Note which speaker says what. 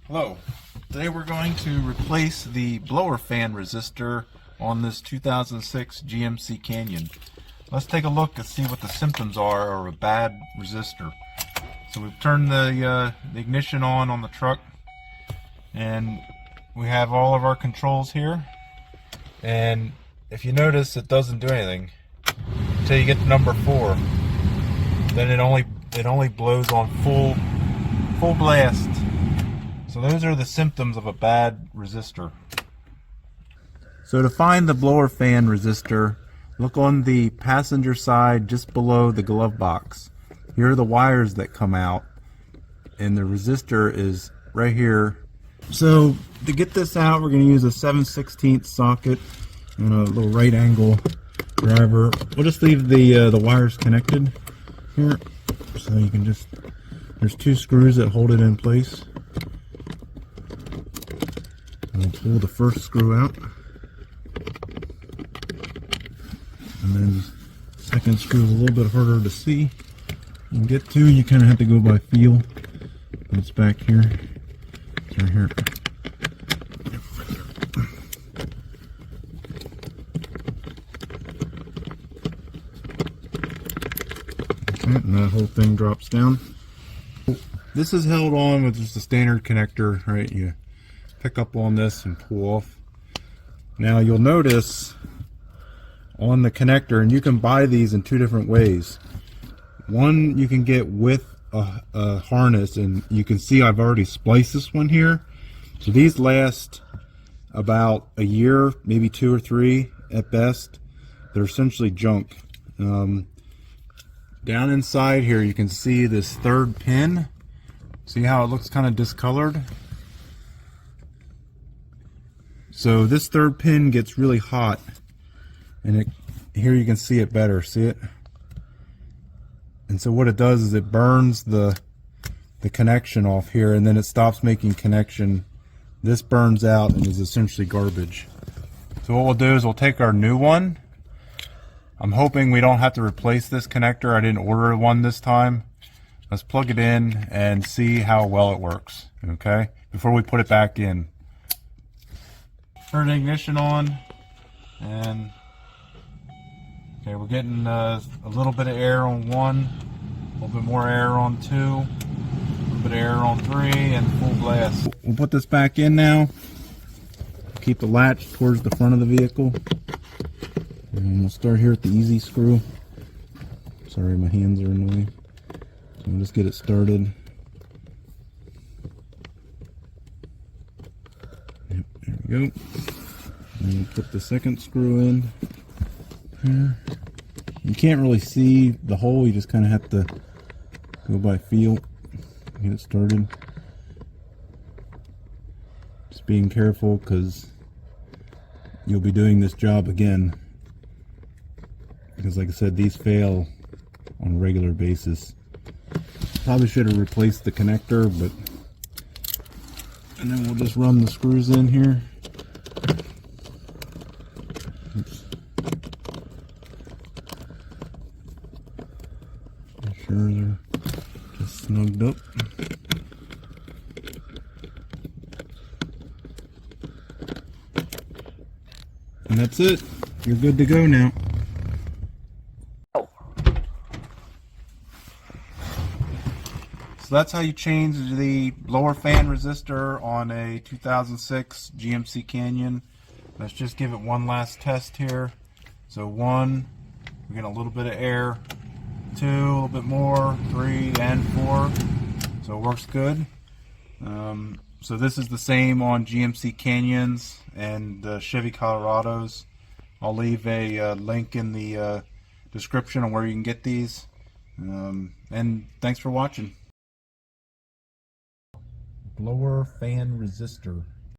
Speaker 1: Hello. Today we're going to replace the blower fan resistor on this 2006 GMC Canyon. Let's take a look and see what the symptoms are of a bad resistor. So we've turned the ignition on the truck, and we have all of our controls here. And if you notice, it doesn't do anything until you get to number 4. Then it only blows on full blast. So those are the symptoms of a bad resistor. So to find the blower fan resistor, look on the passenger side just below the glove box. Here are the wires that come out, and the resistor is right here. So to get this out, we're going to use a 7/16 socket and a little right angle driver. We'll just leave the wires connected here, so you can just, there's 2 screws that hold it in place. We'll pull the first screw out, and then the second screw is a little bit harder to see and get to. You kind of have to go by feel. It's back here. It's right here. Okay, and that whole thing drops down. This is held on with just a standard connector, right? You pick up on this and pull off. Now you'll notice on the connector, and you can buy these in 2 different ways. One you can get with a harness, and you can see I've already spliced this one here. So these last about a year, maybe 2 or 3 at best. They're essentially junk. Down inside here you can see this 3rd pin. See how it looks kind of discolored? So this 3rd pin gets really hot, and here you can see it better. See it? And so what it does is it burns the connection off here, and then it stops making connection. This burns out and is essentially garbage. So what we'll do is we'll take our new one. I'm hoping we don't have to replace this connector. I didn't order one this time. Let's plug it in and see how well it works, okay? Before we put it back in. Turn the ignition on, and okay, we're getting a little bit of air on 1, a little bit more air on 2, a little bit of air on 3, and full blast. We'll put this back in now. Keep the latch towards the front of the vehicle, and we'll start here at the easy screw. Sorry, my hands are in the way. So we'll just get it started. Yep, there we go. And we'll put the second screw in here. You can't really see the hole, you just kind of have to go by feel. Get it started. Just being careful, because you'll be doing this job again. Because like I said, these fail on a regular basis. Probably should have replaced the connector, but... And then we'll just run the screws in here. Oops. Make sure they're just snugged up. And that's it. You're good to go now. So that's how you change the blower fan resistor on a 2006 GMC Canyon. Let's just give it one last test here. So 1, we get a little bit of air. 2, a little bit more. 3 and 4. So it works good. So this is the same on GMC Canyons and Chevy Colorados. I'll leave a link in the description on where you can get these. And thanks for watching. Blower fan resistor.